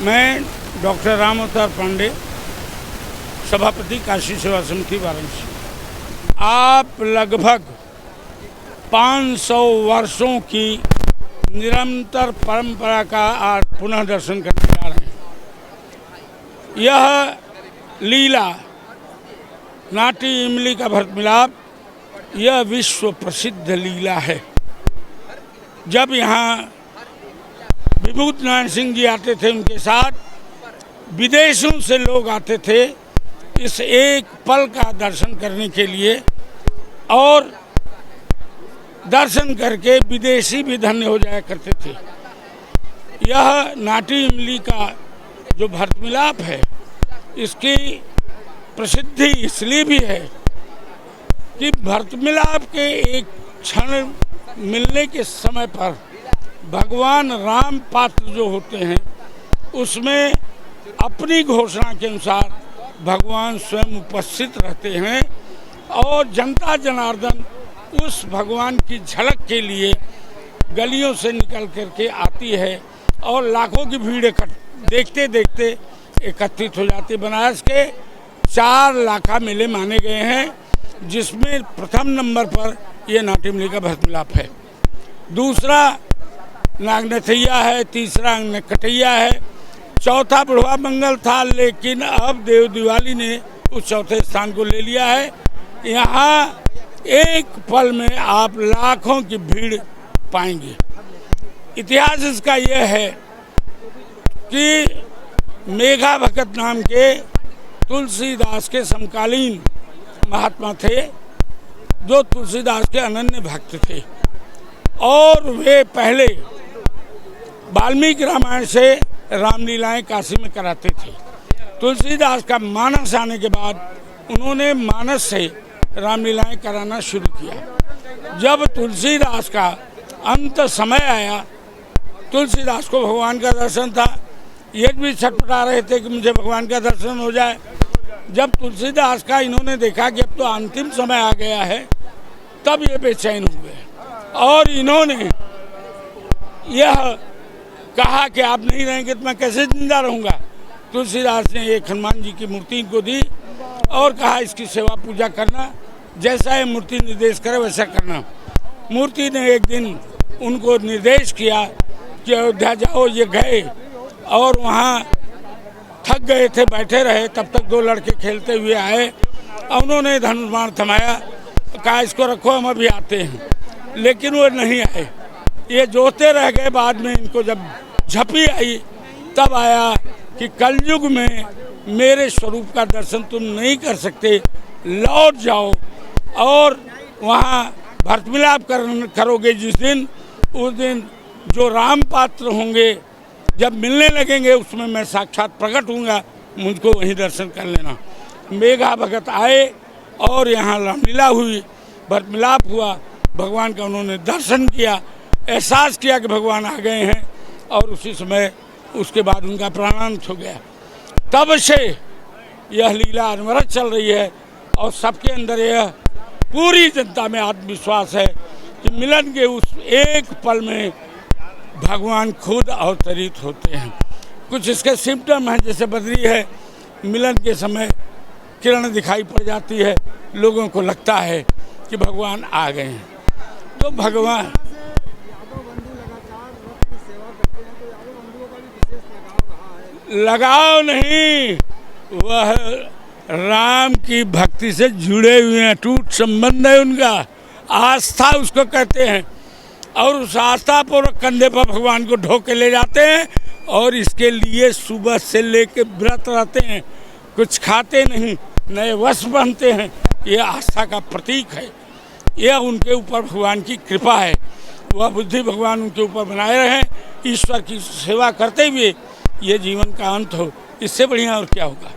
मैं डॉक्टर राम अवतार पांडे, सभापति काशी सेवा समिति वाराणसी। आप लगभग 500 वर्षों की निरंतर परंपरा का आज पुनः दर्शन करने जा रहे हैं। यह लीला नाटी इमली का भरत मिलाप, यह विश्व प्रसिद्ध लीला है। जब यहाँ विभूत नारायण सिंह जी आते थे, उनके साथ विदेशों से लोग आते थे इस एक पल का दर्शन करने के लिए, और दर्शन करके विदेशी भी धन्य हो जाया करते थे। यह नाटी इमली का जो भरत मिलाप है, इसकी प्रसिद्धि इसलिए भी है कि भरत मिलाप के एक क्षण मिलने के समय पर भगवान राम पात्र जो होते हैं, उसमें अपनी घोषणा के अनुसार भगवान स्वयं उपस्थित रहते हैं और जनता जनार्दन उस भगवान की झलक के लिए गलियों से निकल करके आती है और लाखों की भीड़ देखते देखते एकत्रित हो जाती है। बनारस के 4 लाखा मेले माने गए हैं, जिसमें प्रथम नंबर पर यह नाटी इमली का भरत मिलाप है, दूसरा नागनथैया है, तीसरा नकटैया है, चौथा बुढ़वा मंगल था, लेकिन अब देव दिवाली ने उस चौथे स्थान को ले लिया है। यहाँ एक पल में आप लाखों की भीड़ पाएंगे। इतिहास इसका यह है कि मेघा भगत नाम के तुलसीदास के समकालीन महात्मा थे, जो तुलसीदास के अनन्य भक्त थे, और वे पहले वाल्मीकि रामायण से रामलीलाएं काशी में कराते थे। तुलसीदास का मानस आने के बाद उन्होंने मानस से रामलीलाएं कराना शुरू किया। जब तुलसीदास का अंत समय आया, तुलसीदास को भगवान का दर्शन था, ये भी छटपटा रहे थे कि मुझे भगवान का दर्शन हो जाए। जब तुलसीदास का इन्होंने देखा कि अब तो अंतिम समय आ गया है, तब ये बेचैन हो गए और इन्होंने यह कहा कि आप नहीं रहेंगे तो मैं कैसे जिंदा रहूंगा। तुलसीदास ने एक हनुमान जी की मूर्ति इनको दी और कहा इसकी सेवा पूजा करना, जैसा ये मूर्ति निर्देश करे वैसा करना। मूर्ति ने एक दिन उनको निर्देश किया कि अयोध्या जाओ। ये गए और वहाँ थक गए थे, बैठे रहे। तब तक 2 लड़के खेलते हुए आए और उन्होंने धनुष बाण थमाया, कहा इसको रखो हम अभी आते हैं, लेकिन वो नहीं आए। ये जोते रह गए। बाद में इनको जब झपी आई, तब आया कि कलयुग में मेरे स्वरूप का दर्शन तुम नहीं कर सकते, लौट जाओ और वहाँ भरत मिलाप करोगे जिस दिन, उस दिन जो राम पात्र होंगे जब मिलने लगेंगे, उसमें मैं साक्षात प्रकट हूँगा, मुझको वहीं दर्शन कर लेना। मेघा भगत आए और यहाँ रामलीला हुई, भरत मिलाप हुआ, भगवान का उन्होंने दर्शन किया, एहसास किया कि भगवान आ गए हैं, और उसी समय उसके बाद उनका प्राणांत हो गया। तब से यह लीला अनवरत चल रही है और सबके अंदर यह पूरी जनता में आत्मविश्वास है कि मिलन के उस एक पल में भगवान खुद अवतरित होते हैं। कुछ इसके सिम्टम हैं, जैसे बदरी है, मिलन के समय किरण दिखाई पड़ जाती है, लोगों को लगता है कि भगवान आ गए हैं। तो भगवान लगाव नहीं, वह राम की भक्ति से जुड़े हुए हैं, टूट संबंध है उनका, आस्था उसको कहते हैं। और उस आस्था पूर्वक कंधे पर भगवान को ढो के ले जाते हैं और इसके लिए सुबह से लेके व्रत रहते हैं, कुछ खाते नहीं, नए वस्त्र पहनते हैं। यह आस्था का प्रतीक है, यह उनके ऊपर भगवान की कृपा है। वह बुद्धि भगवान उनके ऊपर बनाए रहें, ईश्वर की सेवा करते हुए ये जीवन का अंत हो, इससे बढ़िया और क्या होगा।